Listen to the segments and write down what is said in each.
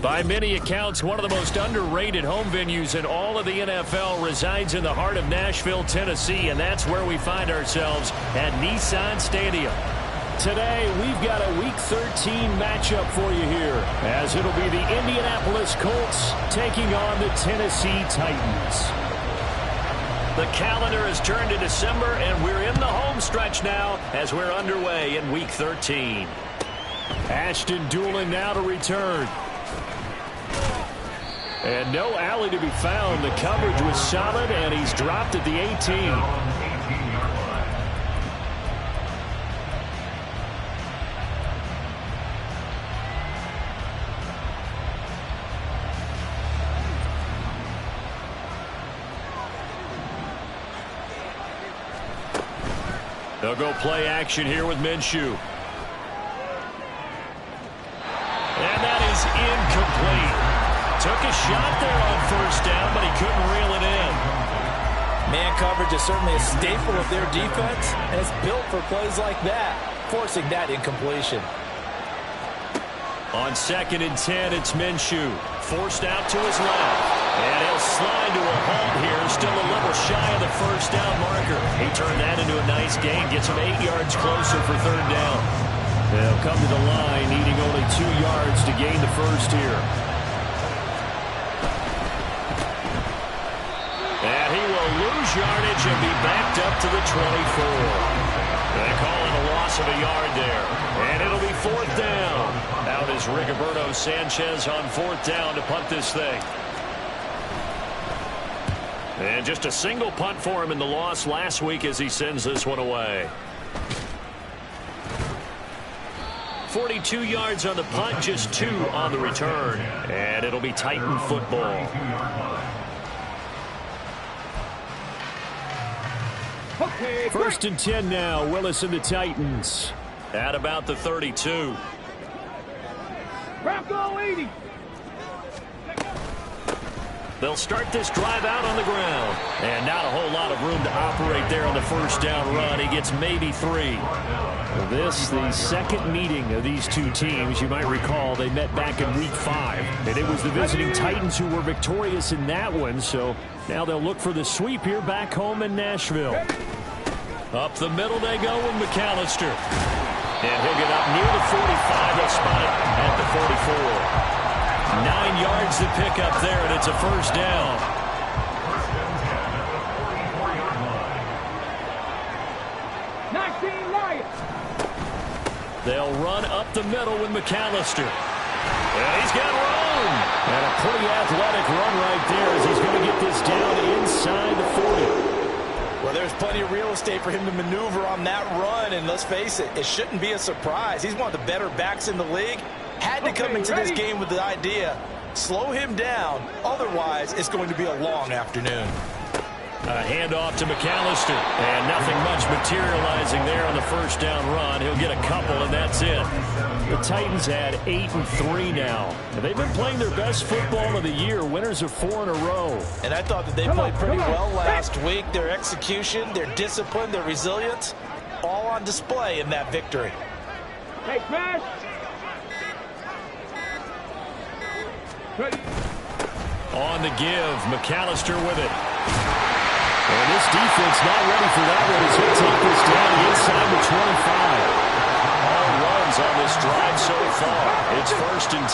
By many accounts, one of the most underrated home venues in all of the NFL resides in the heart of Nashville, Tennessee, and that's where we find ourselves at Nissan Stadium. Today, we've got a Week 13 matchup for you here, as it'll be the Indianapolis Colts taking on the Tennessee Titans. The calendar has turned to December, and we're in the home stretch now as we're underway in Week 13. Ashton Doolin now to return. And no alley to be found. The coverage was solid, and he's dropped at the 18. They'll go play action here with Minshew. And that is incomplete. Took a shot there on first down, but he couldn't reel it in. Man coverage is certainly a staple of their defense, and it's built for plays like that, forcing that incompletion. On 2nd and 10, it's Minshew. Forced out to his left. And he'll slide to a halt here, still a little shy of the first down marker. He turned that into a nice gain, gets him 8 yards closer for 3rd down. They'll come to the line, needing only 2 yards to gain the first here. And he will lose yardage and be backed up to the 24. They call it a loss of a yard there. And it'll be 4th down. Out is Rigoberto Sanchez on 4th down to punt this thing. And just a single punt for him in the loss last week as he sends this one away. 42 yards on the punt, just 2 on the return. And it'll be Titan football. Okay, 1st and 10 now. Willis and the Titans at about the 32. Bronco 80. They'll start this drive out on the ground. And not a whole lot of room to operate there on the first down run. He gets maybe 3. This, the second meeting of these two teams. You might recall they met back in Week 5. And it was the visiting Titans who were victorious in that one. So now they'll look for the sweep here back home in Nashville. Up the middle they go with McAllister. And he'll get up near the 45. They'll spot it at the 44. 9 yards to pick up there, and it's a first down. They'll run up the middle with McAllister. And he's got room. And a pretty athletic run right there as he's going to get this down inside the 40. Well, there's plenty of real estate for him to maneuver on that run, and let's face it, it shouldn't be a surprise. He's one of the better backs in the league. Had to come into this game with the idea, slow him down, otherwise it's going to be a long afternoon. A handoff to McAllister, and nothing much materializing there on the first down run. He'll get a couple, and that's it. The Titans had 8-3 now. And they've been playing their best football of the year, winners of 4 in a row. And I thought that they played pretty well last week. Their execution, their discipline, their resilience, all on display in that victory. Hey, smash! On the give, McAllister with it. And this defense not ready for that one as he'll take this down inside the 25. All runs on this drive so far. It's 1st and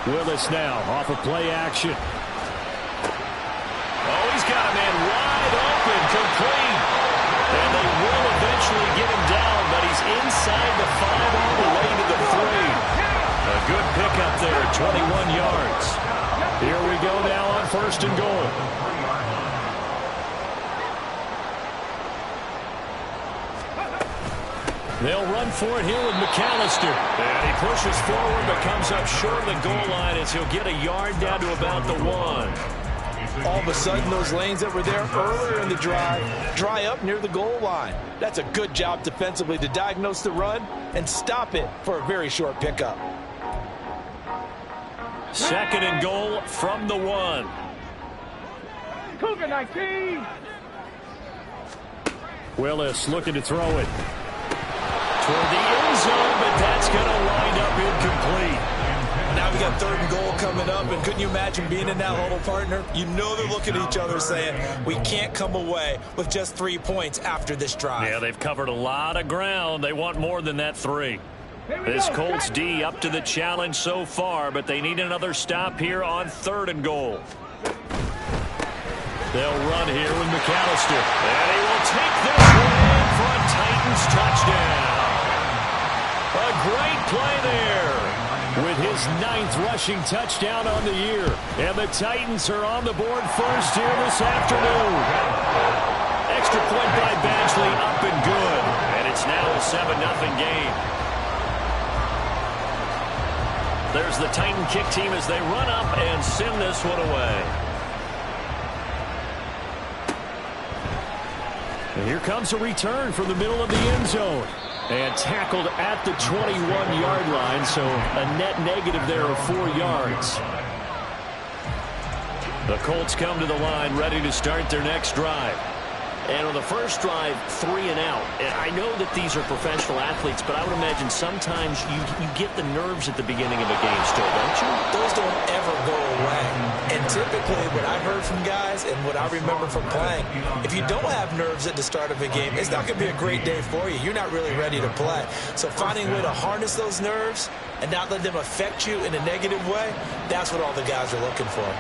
10. Willis now off of play action. Oh, he's got a man wide open, complete. And they will eventually get him down, but he's inside the 5 all the way to the 3. A good pickup there, 21 yards. Here we go now on 1st and goal. They'll run for it here with McAllister. And he pushes forward but comes up short of the goal line as he'll get a yard down to about the 1. All of a sudden, those lanes that were there earlier in the drive dry up near the goal line. That's a good job defensively to diagnose the run and stop it for a very short pickup. 2nd and goal from the 1. Cougar 19. Willis looking to throw it. toward the end zone, but that's going to wind up incomplete. Now we got 3rd and goal coming up, and couldn't you imagine being in that huddle, partner? You know they're looking at each other saying, we can't come away with just 3 points after this drive. Yeah, they've covered a lot of ground. They want more than that 3. This Colts D up to the challenge so far, but they need another stop here on 3rd and goal. They'll run here with McAllister. And he will take this one in for a Titans touchdown. A great play there with his 9th rushing touchdown on the year. And the Titans are on the board first here this afternoon. Extra point by Badgley, up and good. And it's now a 7-0 game. There's the Titan kick team as they run up and send this one away. And here comes a return from the middle of the end zone. And tackled at the 21-yard line, so a net negative there of 4 yards. The Colts come to the line ready to start their next drive. And on the first drive, 3 and out. And I know that these are professional athletes, but I would imagine sometimes you get the nerves at the beginning of a game still, don't you? Those don't ever go away. And typically what I've heard from guys and what I remember from playing, if you don't have nerves at the start of a game, it's not going to be a great day for you. You're not really ready to play. So finding a way to harness those nerves and not let them affect you in a negative way, that's what all the guys are looking for.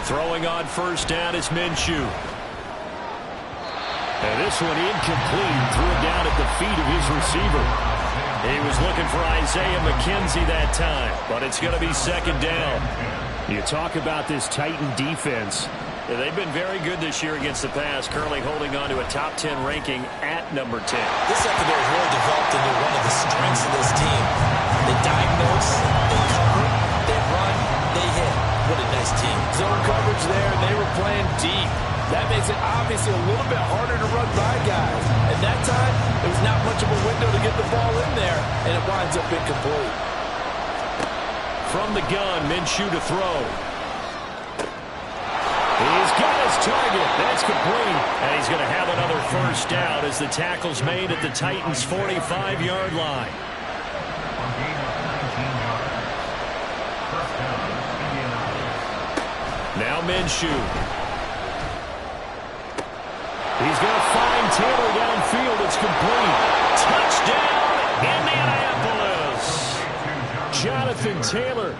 Throwing on first down is Minshew. And this one incomplete. Threw it down at the feet of his receiver. He was looking for Isaiah McKenzie that time, but it's going to be 2nd down. You talk about this Titan defense. They've been very good this year against the pass, currently holding on to a top 10 ranking at number 10. This secondary has really developed into one of the strengths of this team. They diagnose, they cover, they run, they hit. What a nice team. Zone coverage there, and they were playing deep. That makes it obviously a little bit harder to run by guys. At that time, there was not much of a window to get the ball in there, and it winds up incomplete. From the gun, Minshew to throw. He's got his target. That's complete. And he's going to have another first down as the tackle's made at the Titans' 45-yard line. Now Minshew. He's going to find Taylor downfield. It's complete. Touchdown, Indianapolis. Jonathan Taylor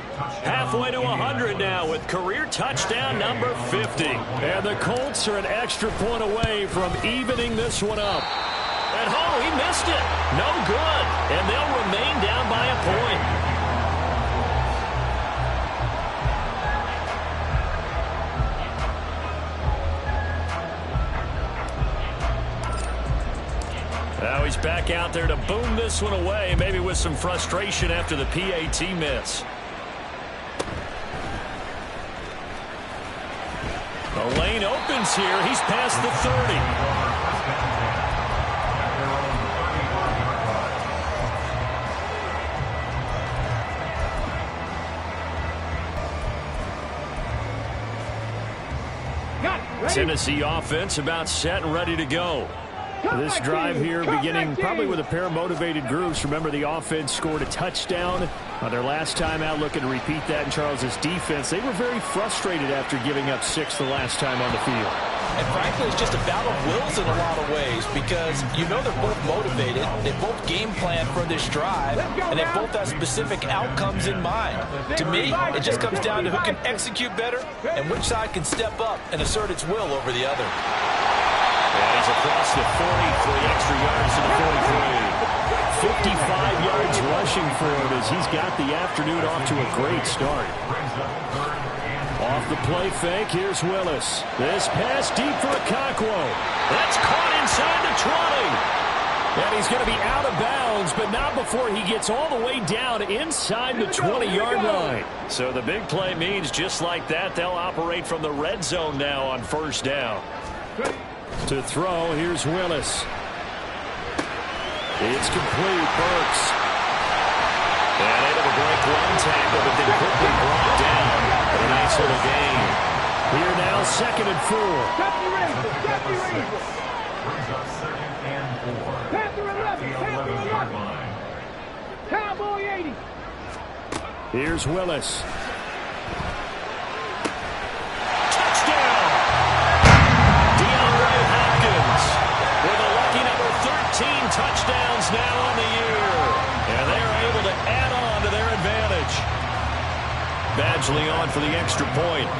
halfway to 100 now with career touchdown number 50. And the Colts are an extra point away from evening this one up. And he missed it. No good. And they'll remain down by a point. Now he's back out there to boom this one away, maybe with some frustration after the PAT miss. The lane opens here. He's past the 30. Tennessee offense about set and ready to go. This drive here beginning probably with a pair of motivated groups. Remember, the offense scored a touchdown on their last time out, looking to repeat that in Charles's defense. They were very frustrated after giving up 6 the last time on the field. And frankly, it's just a battle of wills in a lot of ways because you know they're both motivated. They both game plan for this drive, and they both have specific outcomes in mind. To me, it just comes down to who can execute better and which side can step up and assert its will over the other. And he's across the 40 for the extra yards to the 43. 55 yards rushing for him as he's got the afternoon off to a great start. Off the play fake, here's Willis. This pass deep for Okonkwo. That's caught inside the 20. And he's going to be out of bounds, but not before he gets all the way down inside the 20-yard line. So the big play means just like that, they'll operate from the red zone now on first down. To throw, here's Willis. It's complete, Burks. And able to break one tackle, but then quickly brought down. A nice little gain. Here now, 2nd and 4. Panther 11. Panther 11. Cowboy 80. Here's Willis. Touchdowns now on the year, and they're able to add on to their advantage. Badgley on for the extra point.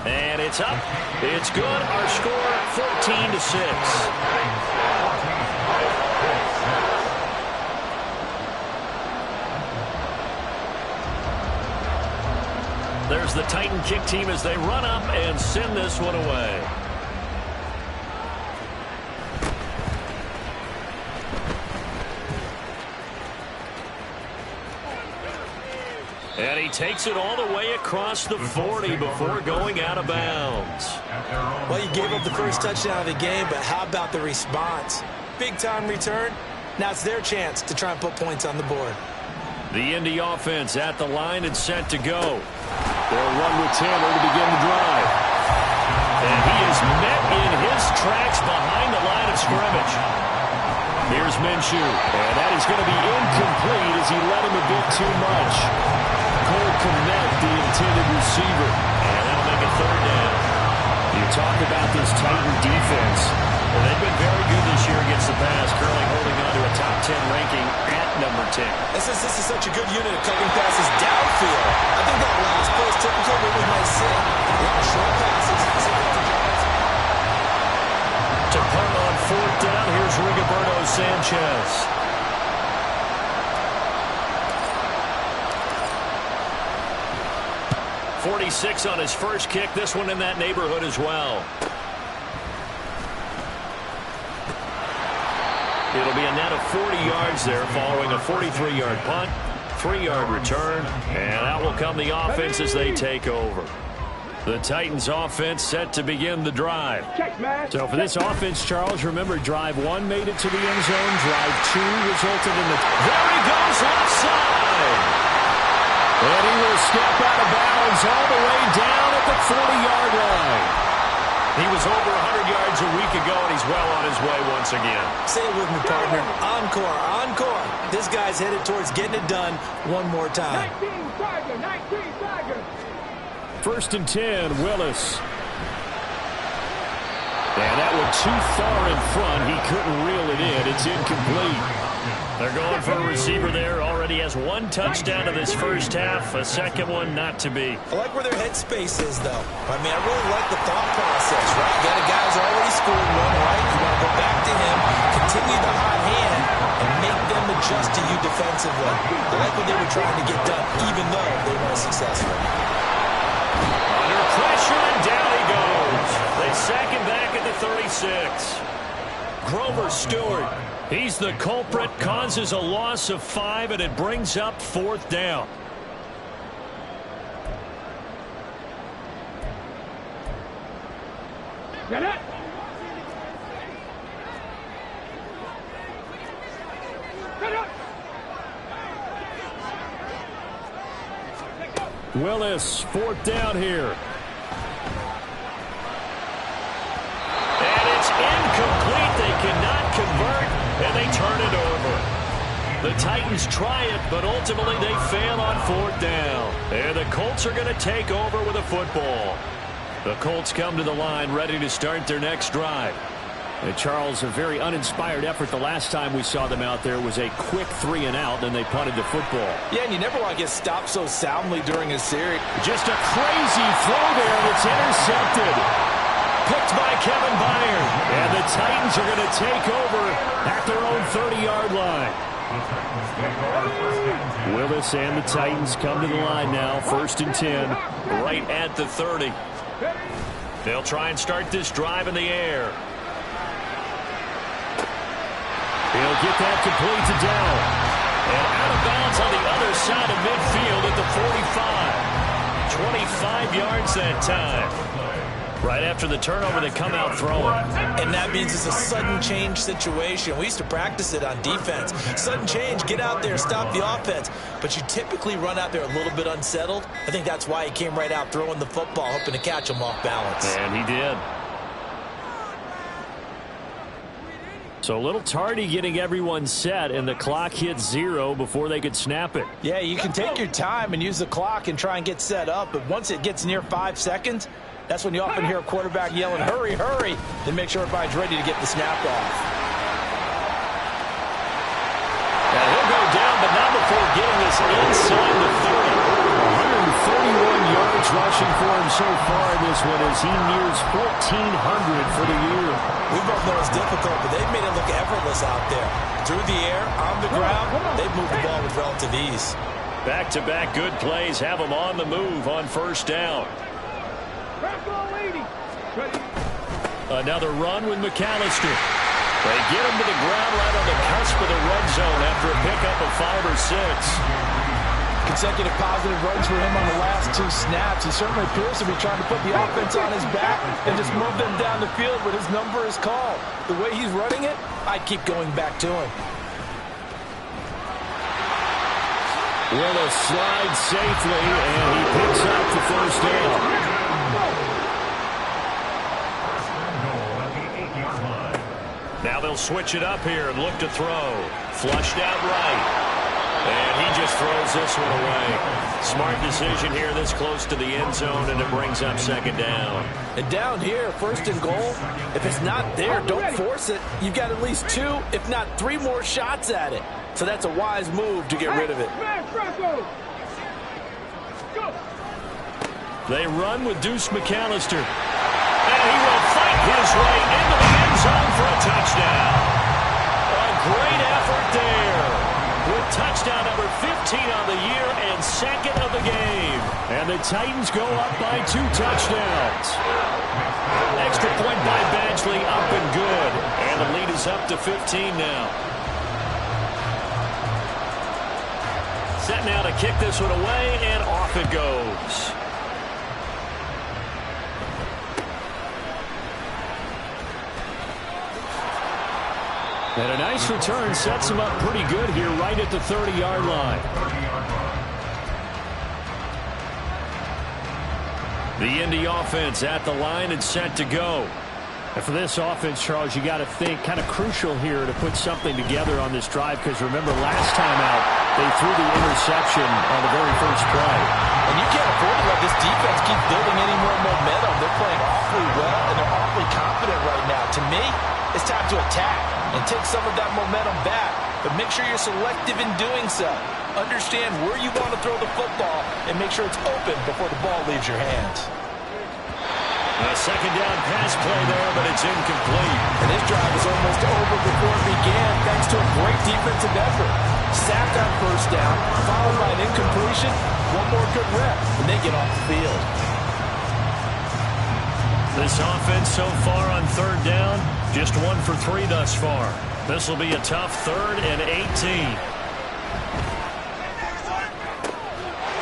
And it's up. It's good. Our score 14-6. There's the Titan kick team as they run up and send this one away. And he takes it all the way across the 40 before going out of bounds. Well, you gave up the first touchdown of the game, but how about the response? Big-time return. Now it's their chance to try and put points on the board. The Indy offense at the line and set to go. They'll run with Taylor to begin the drive. And he is met in his tracks behind the line of scrimmage. Here's Minshew. And that is going to be incomplete as he let him a bit too much. Cole Kmet, the intended receiver. And that'll make it third down. You talk about this Titan defense. Well, they've been very good this year against the pass, currently holding on to a top 10 ranking at number 10. This is such a good unit of cutting passes downfield. I think that last play is typical of what we might see. A lot of short passes. To punt on fourth down, here's Rigoberto Sanchez. .46 on his first kick. This one in that neighborhood as well. It'll be a net of 40 yards there following a 43-yard punt, 3-yard return, and out will come the offense as they take over. The Titans offense set to begin the drive. So for this offense, Charles, remember, drive 1 made it to the end zone. Drive 2 resulted in the... There he goes, left side! And he will step out of bounds all the way down at the 40-yard line. He was over 100 yards a week ago, and he's well on his way once again. Say it with me, partner. Encore, encore. This guy's headed towards getting it done one more time. 19 Tiger, 19 Tiger. First and 10, Willis. And that one too far in front. He couldn't reel it in. It's incomplete. They're going for a receiver there. Already has 1 touchdown in this first half. A second one not to be. I like where their headspace is, though. I mean, I really like the thought process, right? You got a guy who's already scored one, right? You want to go back to him, continue the hot hand, and make them adjust to you defensively. I like what they were trying to get done, even though they weren't successful. Under pressure, and down he goes. They sack him back at the 36. Grover Stewart. He's the culprit, causes a loss of 5, and it brings up fourth down. Get it. Get it. Willis, fourth down here. And it's incomplete. They cannot convert, and they turn it over. The Titans try it, but ultimately they fail on fourth down. And the Colts are going to take over with a football. The Colts come to the line ready to start their next drive. And Charles, a very uninspired effort. The last time we saw them out there was a quick 3 and out, and they punted the football. Yeah, and you never want to get stopped so soundly during a series. Just a crazy throw there, and it's intercepted. Picked by Kevin Byard. And the Titans are going to take over at their own 30-yard line. Willis and the Titans come to the line now. First and 10, right at the 30. They'll try and start this drive in the air. He'll get that complete to Dell. And out of bounds on the other side of midfield at the 45. 25 yards that time. Right after the turnover, they come out throwing. And that means it's a sudden change situation. We used to practice it on defense. Sudden change, get out there, stop the offense. But you typically run out there a little bit unsettled. I think that's why he came right out throwing the football, hoping to catch him off balance. And he did. So a little tardy getting everyone set, and the clock hit 0 before they could snap it. Yeah, you can take your time and use the clock and try and get set up, but once it gets near 5 seconds, that's when you often hear a quarterback yelling, hurry, hurry, then make sure everybody's ready to get the snap off. Now he'll go down, but not before getting this inside the 30. 131 yards rushing for him so far in this one as he nears 1,400 for the year. We both know it's difficult, but they've made it look effortless out there. Through the air, on the ground, they've moved the ball with relative ease. Back-to-back good plays have them on the move on first down. Another run with McAllister. They get him to the ground right on the cusp of the red zone after a pickup of 5 or 6. Consecutive positive runs for him on the last 2 snaps. He certainly appears to be trying to put the offense on his back and just move them down the field, but his number is called. The way he's running it, I'd keep going back to him. Will a slide safely, and he picks up the first down. Now they'll switch it up here and look to throw. Flushed out right. And he just throws this one away. Smart decision here this close to the end zone, and it brings up second down. And down here, first and goal, if it's not there, don't force it. You've got at least 2, if not 3 more shots at it. So that's a wise move to get rid of it. They run with Deuce McAllister. And he will fight his way into the end zone for a touchdown. A great effort there. With touchdown number 15 on the year and second of the game. And the Titans go up by 2 touchdowns. Extra point by Badgley, up and good. And the lead is up to 15 now. Set now to kick this one away, and off it goes. And a nice return sets him up pretty good here right at the 30-yard line. The Indy offense at the line and set to go. And for this offense, Charles, you got to think kind of crucial here to put something together on this drive, because remember last time out they threw the interception on the very first play. And you can't afford to let this defense keep building any more momentum. They're playing awfully well, and they're awfully confident right now. To me, it's time to attack and take some of that momentum back. But make sure you're selective in doing so. Understand where you want to throw the football and make sure it's open before the ball leaves your hands. A second down pass play there, but it's incomplete. And this drive was almost over before it began thanks to a great defensive effort. Sacked on first down, followed by an incompletion. One more good rep, and they get off the field. This offense so far on third down, just 1 for 3 thus far. This will be a tough 3rd and 18.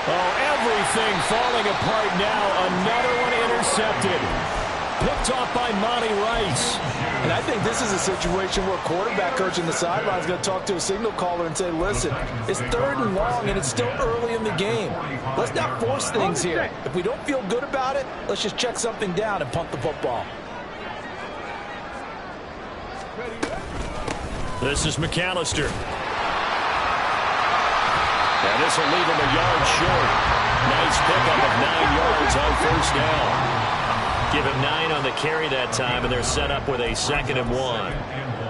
Oh, everything falling apart now. Another one intercepted. Picked off by Monty Rice. And I think this is a situation where quarterback coach in the sideline is going to talk to a signal caller and say, listen, it's 3rd and long and it's still early in the game. Let's not force things here. If we don't feel good about it, let's just check something down and punt the football. This is McAllister. And this will leave him a yard short. Nice pickup of 9 yards on first down. Give him 9 on the carry that time, and they're set up with a 2nd and 1.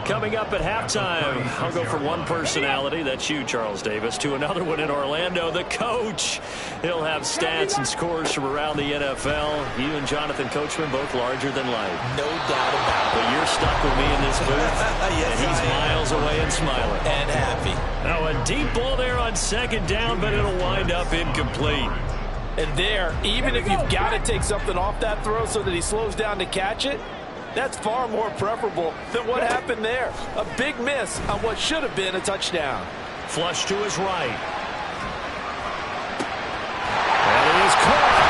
Coming up at halftime, I'll go from one personality, that's you, Charles Davis, to another one in Orlando, the coach. He'll have stats and scores from around the NFL. You and Jonathan Coachman, both larger than life. No doubt about it. But you're stuck with me in this booth. Yes, and he's miles away and smiling. And happy. Now a deep ball there on second down, but it'll wind up incomplete. And there, even if you've got to take something off that throw so that he slows down to catch it, that's far more preferable than what happened there. A big miss on what should have been a touchdown. Flush to his right. And it is caught.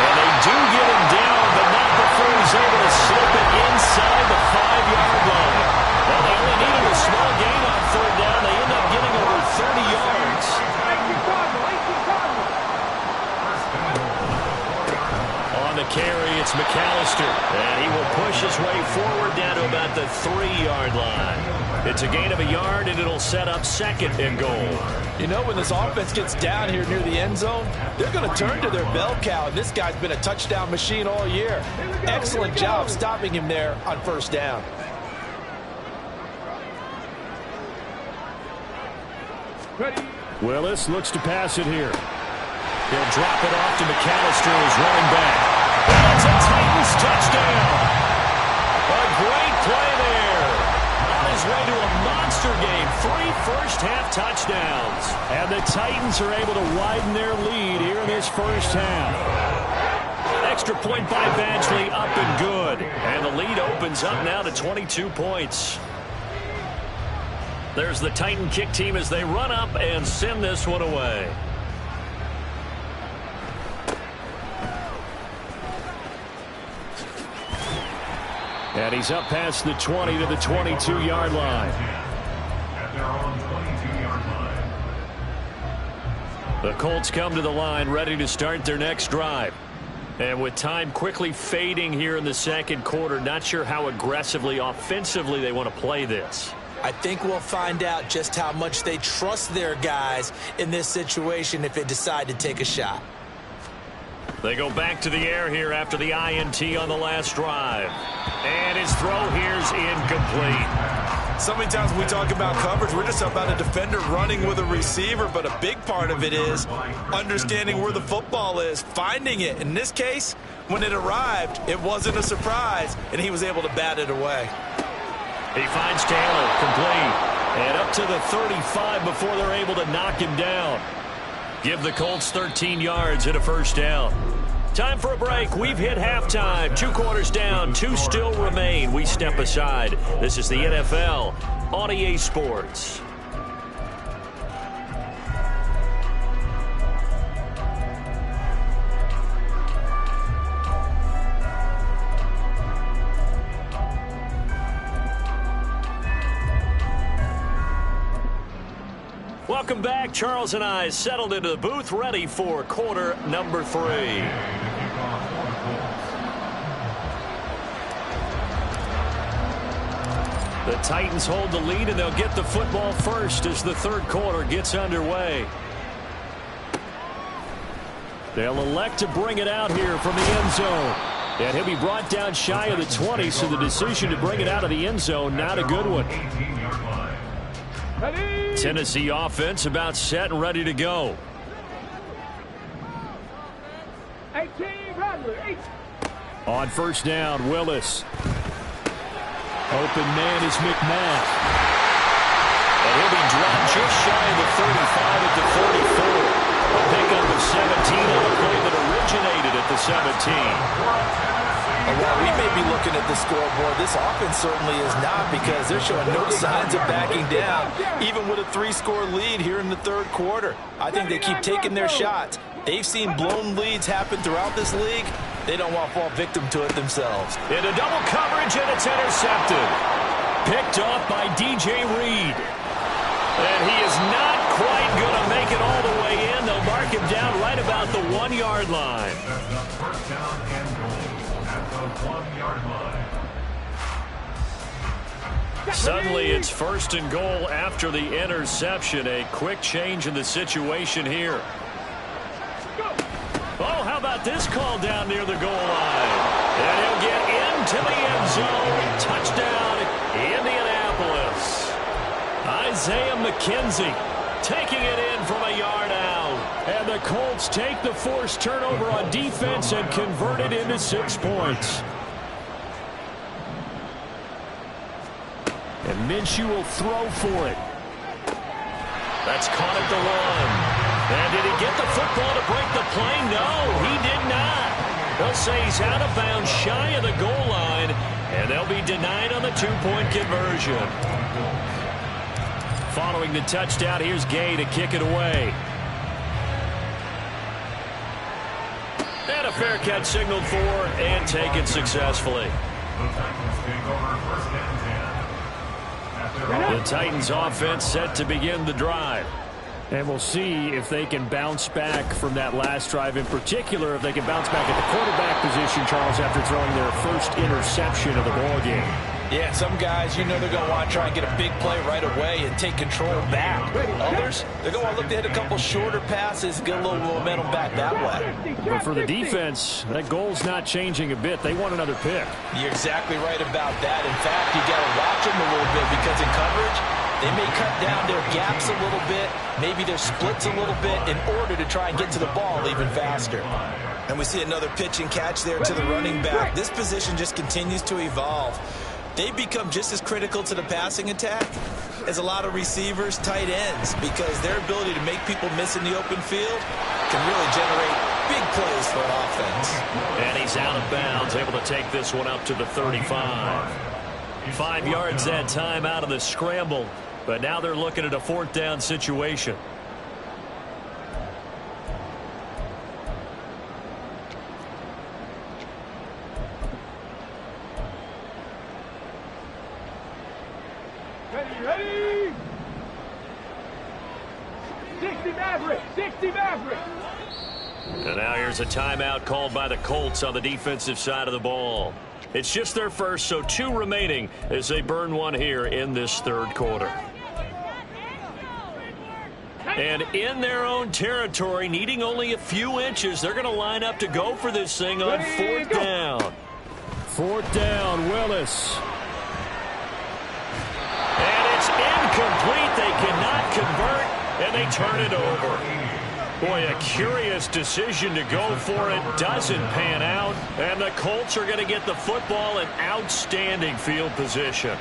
And they do get him down, but not before carry. It's McAllister. And he will push his way forward down to about the 3-yard line. It's a gain of a yard, and it'll set up 2nd and goal. You know, when this offense gets down here near the end zone, they're going to turn to their bell cow, and this guy's been a touchdown machine all year. Excellent job stopping him there on 1st down. Willis looks to pass it here. He'll drop it off to McAllister, who's running back. That's a Titans touchdown. A great play there. On his way to a monster game. 3 first-half touchdowns. And the Titans are able to widen their lead here in this first half. Extra point by Badgley, up and good. And the lead opens up now to 22 points. There's the Titan kick team as they run up and send this one away. And he's up past the 20 to the 22-yard line. The Colts come to the line ready to start their next drive. And with time quickly fading here in the 2nd quarter, not sure how aggressively, offensively they want to play this. I think we'll find out just how much they trust their guys in this situation if they decide to take a shot. They go back to the air here after the INT on the last drive. And his throw here's incomplete. So many times when we talk about coverage, we're just about a defender running with a receiver, but a big part of it is understanding where the football is, finding it. In this case, when it arrived, it wasn't a surprise, and he was able to bat it away. He finds Taylor, complete. And up to the 35 before they're able to knock him down. Give the Colts 13 yards and a 1st down. Time for a break. We've hit halftime. 2 quarters down. 2 still remain. We step aside. This is the NFL on EA Sports. Welcome back. Charles and I settled into the booth, ready for quarter number 3. The Titans hold the lead, and they'll get the football first as the 3rd quarter gets underway. They'll elect to bring it out here from the end zone. And he'll be brought down shy of the 20, so the decision to bring it out of the end zone, not a good one. Tennessee offense about set and ready to go. 18, on 1st down, Willis. Open man is McMath. And he'll be dropped just shy of the 35 at the 44. A pickup of 17 on a play that originated at the 17. While we may be looking at the scoreboard, this offense certainly is not, because they're showing no signs of backing down, even with a 3-score lead here in the 3rd quarter. I think they keep taking their shots. They've seen blown leads happen throughout this league. They don't want to fall victim to it themselves. Into double coverage, and it's intercepted. Picked off by DJ Reed. And he is not quite going to make it all the way in. They'll mark him down right about the 1-yard line. Suddenly it's 1st and goal after the interception. A quick change in the situation here. Oh, how about this call down near the goal line? And he'll get into the end zone. Touchdown, Indianapolis. Isaiah McKenzie taking it in from a yard out. And the Colts take the forced turnover on defense and convert it into 6 points. And Minshew will throw for it. That's caught at the 1. And did he get the football to break the play? No, he did not. They'll say he's out of bounds shy of the goal line, and they'll be denied on the 2-point conversion. Following the touchdown, here's Gay to kick it away. And a fair catch signaled for and taken successfully. The Titans offense set to begin the drive. And we'll see if they can bounce back from that last drive, in particular, if they can bounce back at the quarterback position, Charles, after throwing their first interception of the ball game. Yeah, some guys, you know they're going to want to try and get a big play right away and take control back. Others, they're going to look to hit a couple shorter passes and get a little momentum back that way. But for the defense, that goal's not changing a bit. They want another pick. You're exactly right about that. In fact, you got to watch them a little bit because in coverage, they may cut down their gaps a little bit, maybe their splits a little bit in order to try and get to the ball even faster. And we see another pitch and catch there to the running back. This position just continues to evolve. They become just as critical to the passing attack as a lot of receivers, tight ends, because their ability to make people miss in the open field can really generate big plays for an offense. And he's out of bounds, able to take this one up to the 35. 5 yards that time out of the scramble, but now they're looking at a 4th down situation. Ready? 60 Maverick! 60 Maverick! And now here's a timeout called by the Colts on the defensive side of the ball. It's just their first, so 2 remaining as they burn one here in this 3rd quarter. And in their own territory, needing only a few inches, they're going to line up to go for this thing on 4th down. 4th down, Willis. And it's incomplete. They cannot convert, and they turn it over. Boy, a curious decision to go for it. Doesn't pan out, and the Colts are going to get the football in outstanding field position.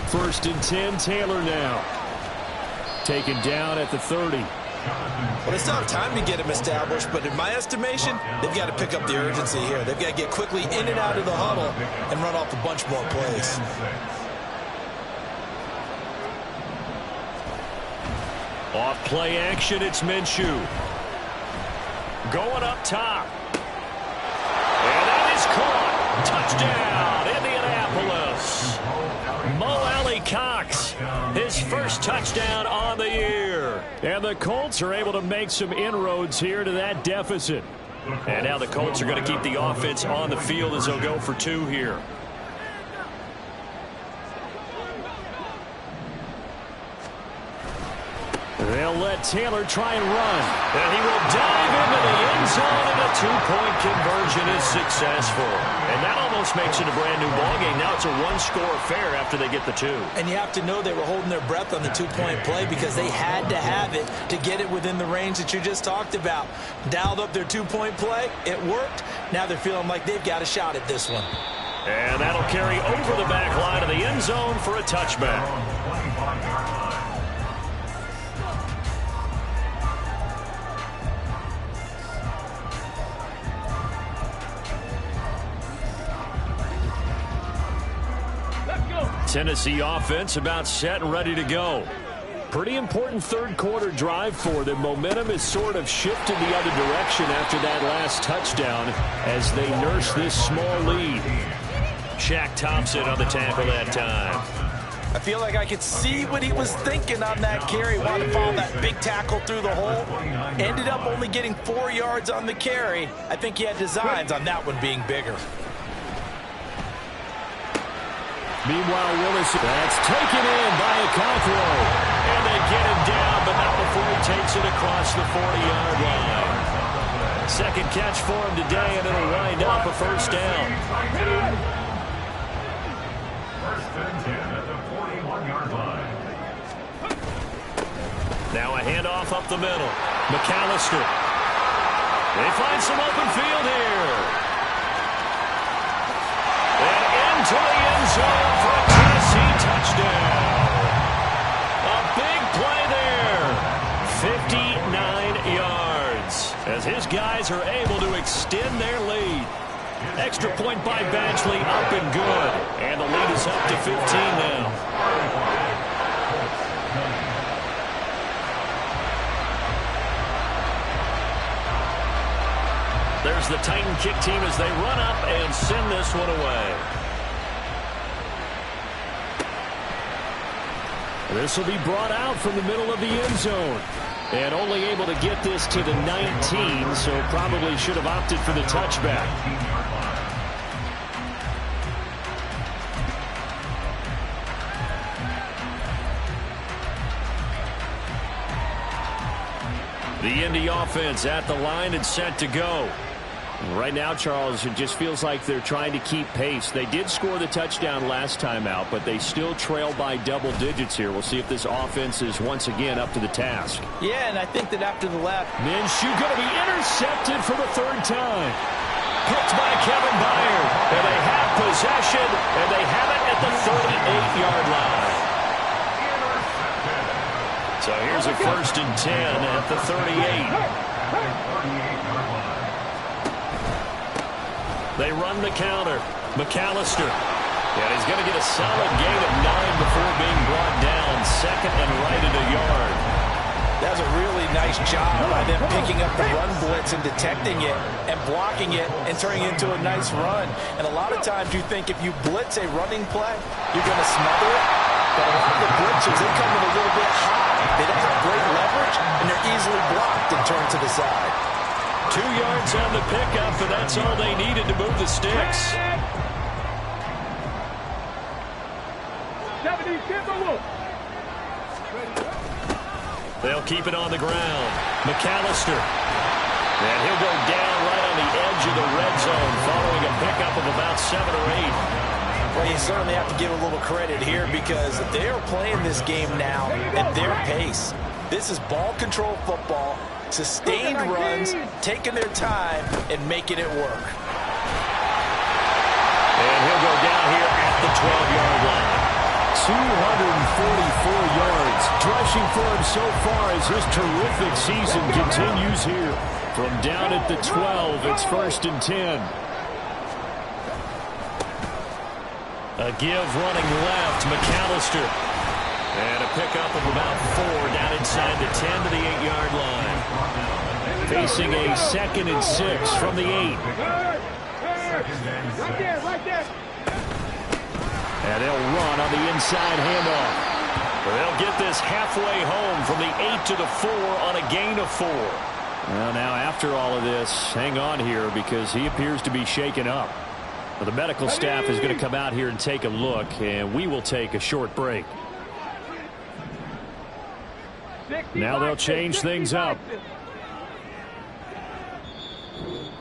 First and 10, Taylor now. Taken down at the 30. Well, they still have time to get him established, but in my estimation, they've got to pick up the urgency here. They've got to get quickly in and out of the huddle and run off a bunch more plays. Off play action, it's Minshew. Going up top. And that is caught. Touchdown, Indianapolis. Mo Alley Cox, his first touchdown on the year. And the Colts are able to make some inroads here to that deficit. And now the Colts are going to keep the offense on the field as they'll go for 2 here. They'll let Taylor try and run. And he will dive into the end zone, and a 2-point conversion is successful. And that almost makes it a brand-new ballgame. Now it's a 1-score affair after they get the 2. And you have to know they were holding their breath on the 2-point play because they had to have it to get it within the range that you just talked about. Dialed up their 2-point play. It worked. Now they're feeling like they've got a shot at this one. And that'll carry over the back line of the end zone for a touchback. Tennessee offense about set and ready to go. Pretty important 3rd quarter drive for them. Momentum has sort of shifted the other direction after that last touchdown as they nurse this small lead. Shaq Thompson on the tackle that time. I feel like I could see what he was thinking on that carry. Wanted to follow that big tackle through the hole. Ended up only getting 4 yards on the carry. I think he had designs on that one being bigger. Meanwhile, Willis, that's taken in by Okonkwo. And they get him down, but not before he takes it across the 40-yard line. Second catch for him today, and it'll wind up a 1st down. First and 10 at the 41-yard line. Now a handoff up the middle. McAllister. They find some open field here. And into the end zone for a Tennessee touchdown. A big play there. 59 yards. As his guys are able to extend their lead. Extra point by Badgley, up and good. And the lead is up to 15 now. There's the Titan kick team as they run up and send this one away. This will be brought out from the middle of the end zone. And only able to get this to the 19, so probably should have opted for the touchback. The Indy offense at the line and set to go. Right now, Charles, it just feels like they're trying to keep pace. They did score the touchdown last time out, but they still trail by double digits here. We'll see if this offense is once again up to the task. Yeah, and I think that after the lap, Minshew going to be intercepted for the third time. Picked by Kevin Byard. And they have possession, and they have it at the 38-yard line. So here's a 1st and 10 at the 38. They run the counter. McAllister. And he's going to get a solid gain of 9 before being brought down. 2nd and right at a yard. That was a really nice job by them picking up the run blitz and detecting it and blocking it and turning it into a nice run. And a lot of times you think if you blitz a running play, you're going to smother it. But a lot of the blitzers, they come in a little bit high. They don't have great leverage, and they're easily blocked and turned to the side. 2 yards on the pickup, and that's all they needed to move the sticks. 70, They'll keep it on the ground. McAllister. And he'll go down right on the edge of the red zone following a pickup of about 7 or 8. Well, you certainly have to give a little credit here because they are playing this game now at their pace. This is ball control football, sustained runs, taking their time, and making it work. And he'll go down here at the 12-yard line. 244 yards. Rushing for him so far as his terrific season continues here. From down at the 12, it's 1st and 10. A give running left, McAllister. And a pickup of about 4 down inside the 10 to the 8-yard line. Facing a 2nd and 6 from the 8. Right there. And they'll run on the inside handoff. They'll get this halfway home from the 8 to the 4 on a gain of 4. Well, now after all of this, hang on here because he appears to be shaken up. Well, the medical staff is going to come out here and take a look, and we will take a short break. Now they'll change things up.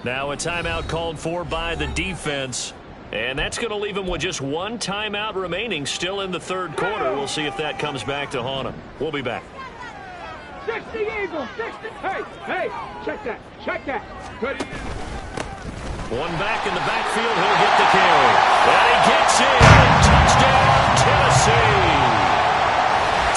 Now a timeout called for by the defense. And that's going to leave him with just 1 timeout remaining still in the 3rd quarter. We'll see if that comes back to haunt him. We'll be back. 60 Eagles, 60. Hey, check that. Good. One back in the backfield. He'll get the carry. And he gets in. Touchdown, Tennessee.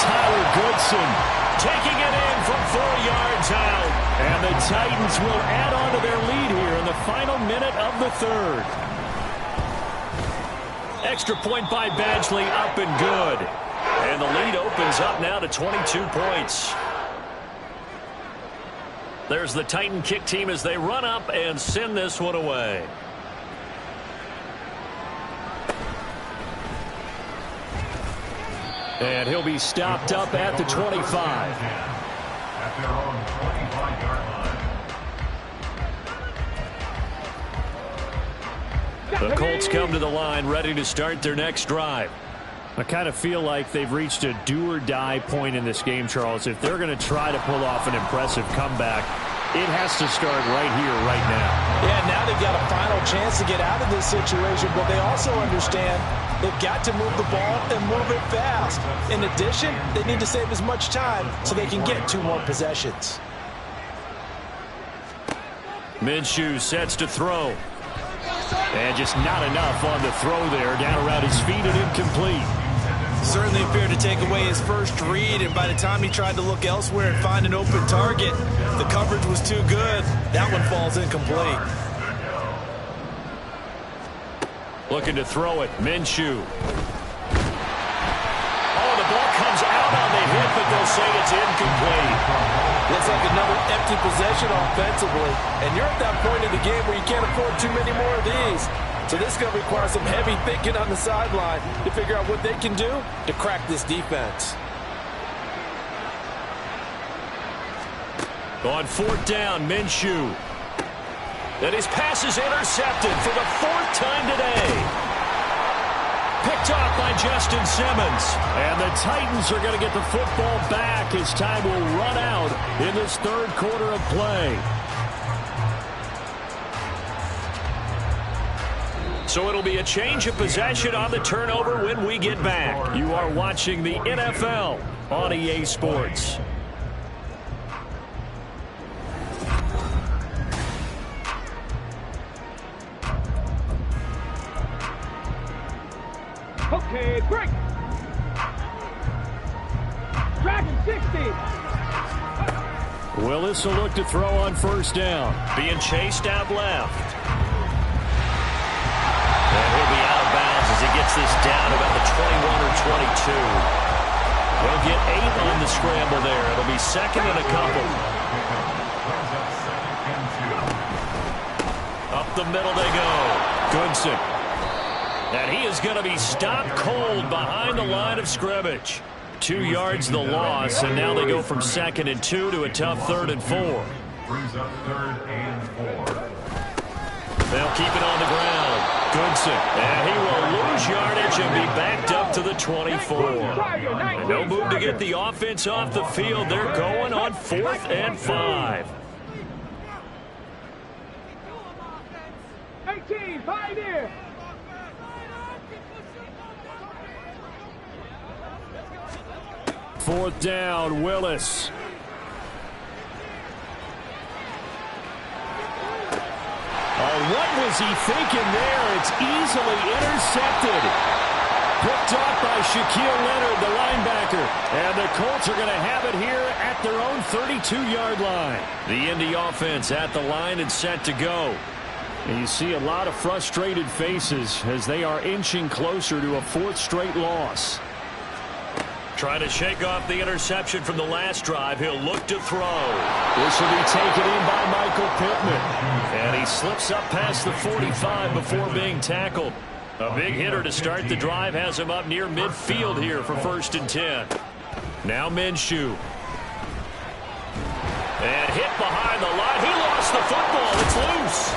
Tyler Goodson taking it in from 4 yards out. And the Titans will add on to their lead here in the final minute of the 3rd. Extra point by Badgley, up and good. And the lead opens up now to 22 points. There's the Titan kick team as they run up and send this one away. And he'll be stopped up at the 25. At their own 25-yard line. The Colts come to the line ready to start their next drive. I kind of feel like they've reached a do-or-die point in this game, Charles. If they're going to try to pull off an impressive comeback, it has to start right here, right now. Yeah, now they've got a final chance to get out of this situation, but they also understand they've got to move the ball and move it fast. In addition, they need to save as much time so they can get 2 more possessions. Minshew sets to throw. And just not enough on the throw there. Down around his feet and incomplete. Certainly appeared to take away his first read, and by the time he tried to look elsewhere and find an open target, the coverage was too good. That one falls incomplete. Looking to throw it. Minshew. Oh, the ball comes out on the hit, but they'll say it's incomplete. Looks like another empty possession offensively, and you're at that point in the game where you can't afford too many more of these. So this is going to require some heavy thinking on the sideline to figure out what they can do to crack this defense. On fourth down, Minshew. And his pass is intercepted for the fourth time today. Picked off by Justin Simmons. And the Titans are going to get the football back as time will run out in this third quarter of play. So it'll be a change of possession on the turnover when we get back. You are watching the NFL on EA Sports. Okay, break. Dragon 60. Willis will look to throw on first down. Being chased out left. And he'll be out of bounds as he gets this down about the 21 or 22. They'll get 8 on the scramble there. It'll be second and a couple. Up the middle they go. Goodson. And he is going to be stopped cold behind the line of scrimmage. 2 yards the loss, and now they go from 2nd and 2 to a tough 3rd and 4. Brings up 3rd and 4. They'll keep it on the ground. Goodson. And he will lose yardage and be backed up to the 24. And no move to get the offense off the field. They're going on 4th and 5. 18, Pioneer. Fourth down, Willis. Oh, what was he thinking there? It's easily intercepted. Picked off by Shaquille Leonard, the linebacker. And the Colts are going to have it here at their own 32-yard line. The Indy offense at the line and set to go. And you see a lot of frustrated faces as they are inching closer to a 4th straight loss. Trying to shake off the interception from the last drive. He'll look to throw. This will be taken in by Michael Pittman. And he slips up past the 45 before being tackled. A big hitter to start the drive has him up near midfield here for 1st and 10. Now Minshew. And hit behind the line. He lost the football. It's loose.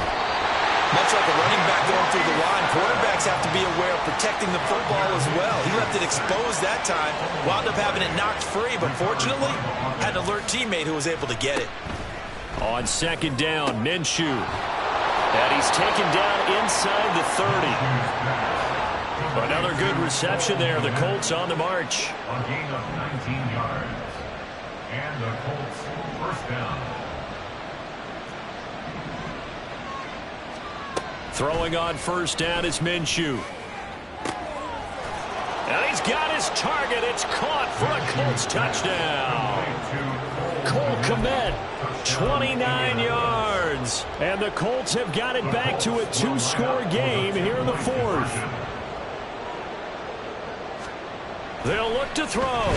Much like a running back going through the line, quarterbacks have to be aware of protecting the football as well. He left it exposed that time, wound up having it knocked free, but fortunately, had an alert teammate who was able to get it. On 2nd down, Minshew. And he's taken down inside the 30. Another good reception there. The Colts on the march. A gain of 19 yards. And the Colts first down. Throwing on first down is Minshew. And he's got his target. It's caught for a Colts touchdown. Cole Kmet, 29 yards. And the Colts have got it back to a 2-score game here in the 4th. They'll look to throw.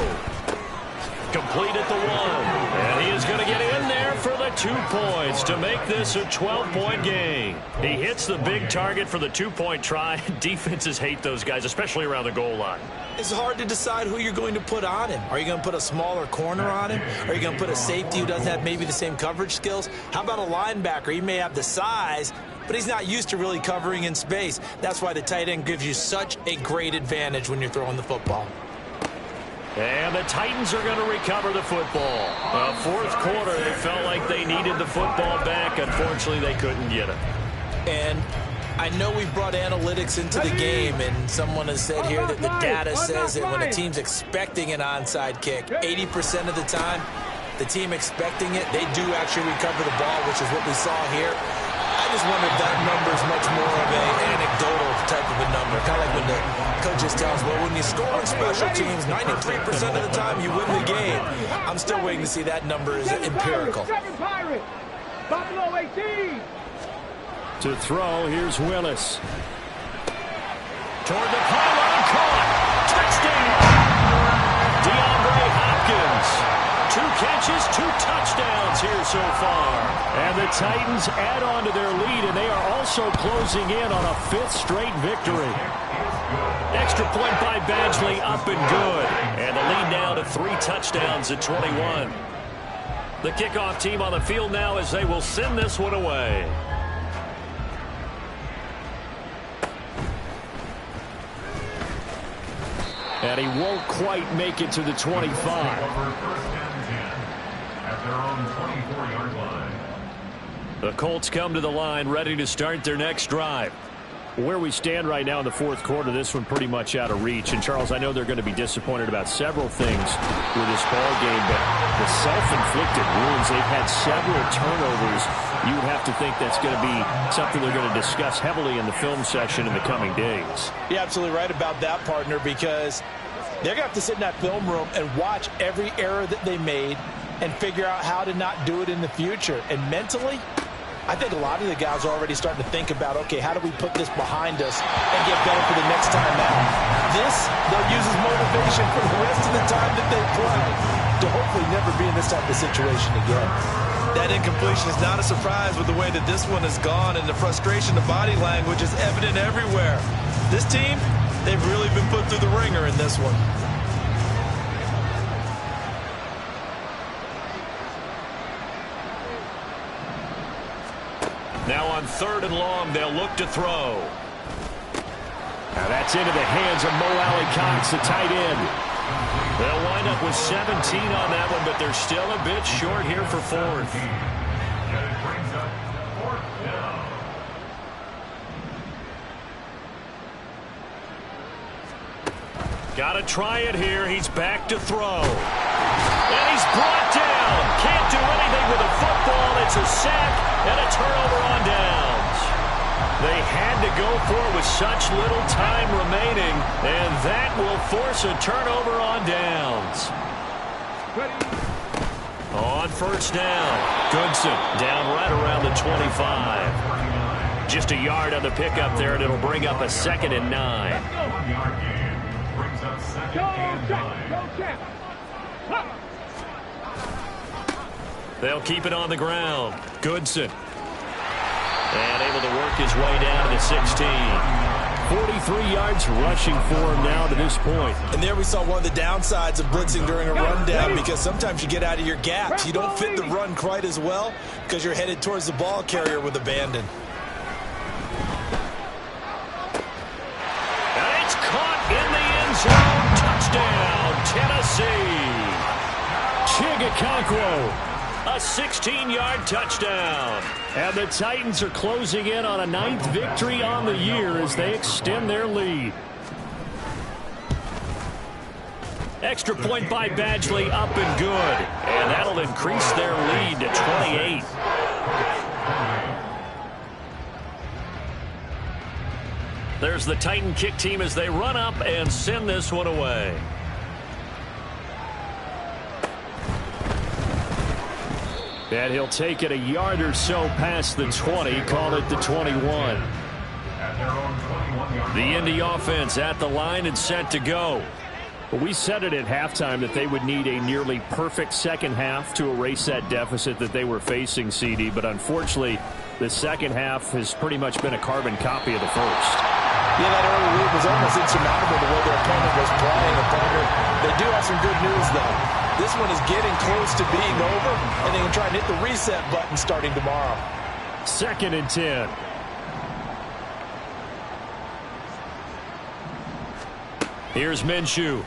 Complete at the 1. And he is going to get in there for the 2 points to make this a 12-point game. He hits the big target for the 2-point try. Defenses hate those guys, especially around the goal line. It's hard to decide who you're going to put on him. Are you going to put a smaller corner on him? Are you going to put a safety who doesn't have maybe the same coverage skills? How about a linebacker? He may have the size, but he's not used to really covering in space. That's why the tight end gives you such a great advantage when you're throwing the football. And the Titans are going to recover the football. 4th quarter, they felt like they needed the football back. Unfortunately, they couldn't get it. And I know we've brought analytics into the game, and someone has said here that the data says that when a team's expecting an onside kick, 80% of the time, the team expecting it, they do actually recover the ball, which is what we saw here. I just wonder if that number is much more of an anecdotal type of a number. Kind of like when the coaches tell us, well, when you score on special teams, 93% of the time you win the game. I'm still waiting to see that number is empirical. Buffalo 18. To throw, here's Willis. Toward the pylon, caught. Touchdown. DeAndre Hopkins. 2 catches, 2 touchdowns here so far. And the Titans add on to their lead, and they are also closing in on a 5th straight victory. Extra point by Badgley, up and good. And the lead now to 3 touchdowns at 21. The kickoff team on the field now as they will send this one away. And he won't quite make it to the 25. At their own 24-yard line. The Colts come to the line ready to start their next drive. Where we stand right now in the fourth quarter, this one pretty much out of reach. And, Charles, I know they're going to be disappointed about several things with this ball game, but the self-inflicted wounds, they've had several turnovers. You would have to think that's going to be something they're going to discuss heavily in the film session in the coming days. You're absolutely right about that, partner, because they're going to have to sit in that film room and watch every error that they made and figure out how to not do it in the future. And mentally, I think a lot of the guys are already starting to think about, okay, how do we put this behind us and get better for the next time out? This, they'll use as motivation for the rest of the time that they play to hopefully never be in this type of situation again. That incompletion is not a surprise with the way that this one has gone, and the frustration, the body language is evident everywhere. This team, they've really been put through the ringer in this one. Now on 3rd and long, they'll look to throw. Now that's into the hands of Mo Alley-Cox, the tight end. They'll wind up with 17 on that one, but they're still a bit short here for 4th. And it brings up 4th down. Got to try it here. He's back to throw. And he's brought down. Can't do anything with a football. It's a sack and a turnover on downs. They had to go for it with such little time remaining, and that will force a turnover on downs. On 1st down, Goodson down right around the 25. Just a yard on the pickup there, and it'll bring up a 2nd and 9. 1-yard gain brings up 2nd and 9. They'll keep it on the ground. Goodson. And able to work his way down to the 16. 43 yards rushing for him now to this point. And there we saw one of the downsides of blitzing during a rundown, because sometimes you get out of your gaps. You don't fit the run quite as well because you're headed towards the ball carrier with abandon. And it's caught in the end zone. Touchdown, Tennessee. Chigakonkwo. A 16-yard touchdown. And the Titans are closing in on a 9th victory on the year as they extend their lead. Extra point by Badgley, up and good. And that'll increase their lead to 28. There's the Titan kick team as they run up and send this one away. And he'll take it a yard or so past the 20, call it the 21. The Indy offense at the line and set to go. But we said it at halftime that they would need a nearly perfect second half to erase that deficit that they were facing, CD. But unfortunately, the second half has pretty much been a carbon copy of the first. Yeah, that early lead was almost insurmountable the way their opponent was playing. They do have some good news, though. This one is getting close to being over, and they can try and hit the reset button starting tomorrow. 2nd and 10. Here's Minshew.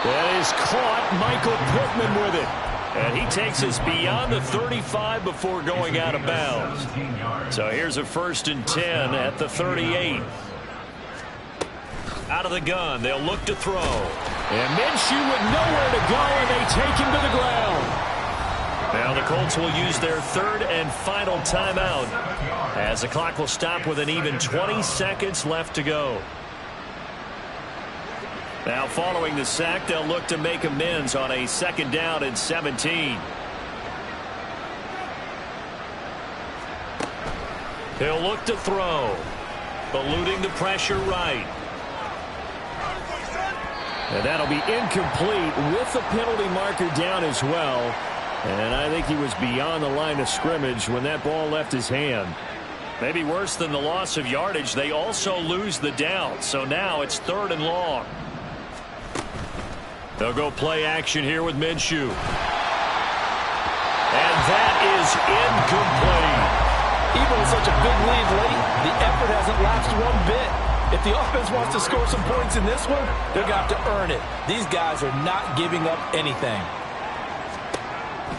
That is caught. Michael Pittman with it. And he takes us beyond the 35 before going out of bounds. So here's a 1st and 10 at the 38. Out of the gun, they'll look to throw. And Minshew with nowhere to go, and they take him to the ground. Now the Colts will use their 3rd and final timeout as the clock will stop with an even 20 seconds left to go. Now following the sack, they'll look to make amends on a 2nd down and 17. He'll look to throw. Eluding the pressure right. And that'll be incomplete with the penalty marker down as well. And I think he was beyond the line of scrimmage when that ball left his hand. Maybe worse than the loss of yardage, they also lose the down. So now it's 3rd and long. They'll go play action here with Minshew. And that is incomplete. Even with such a big lead late, the effort hasn't lapsed one bit. If the offense wants to score some points in this one, they're going to have to earn it. These guys are not giving up anything.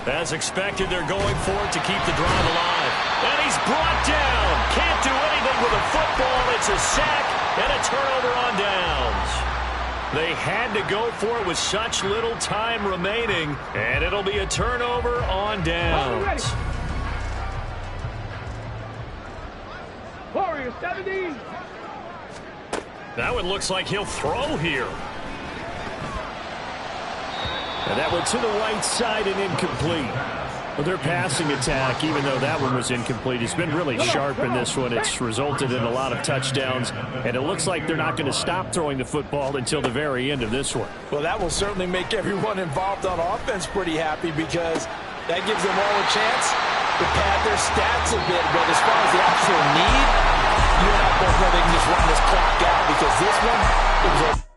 As expected, they're going for it to keep the drive alive. And he's brought down. Can't do anything with a football. It's a sack and a turnover on downs. They had to go for it with such little time remaining, and it'll be a turnover on downs. Warriors 70. That one looks like he'll throw here. And that went to the right side and incomplete. Well, their passing attack, even though that one was incomplete, has been really sharp in this one. It's resulted in a lot of touchdowns, and it looks like they're not going to stop throwing the football until the very end of this one. Well, that will certainly make everyone involved on offense pretty happy because that gives them all a chance to pad their stats a bit. But as far as the actual need, you and I both know they can just run this clock out because this one, it was a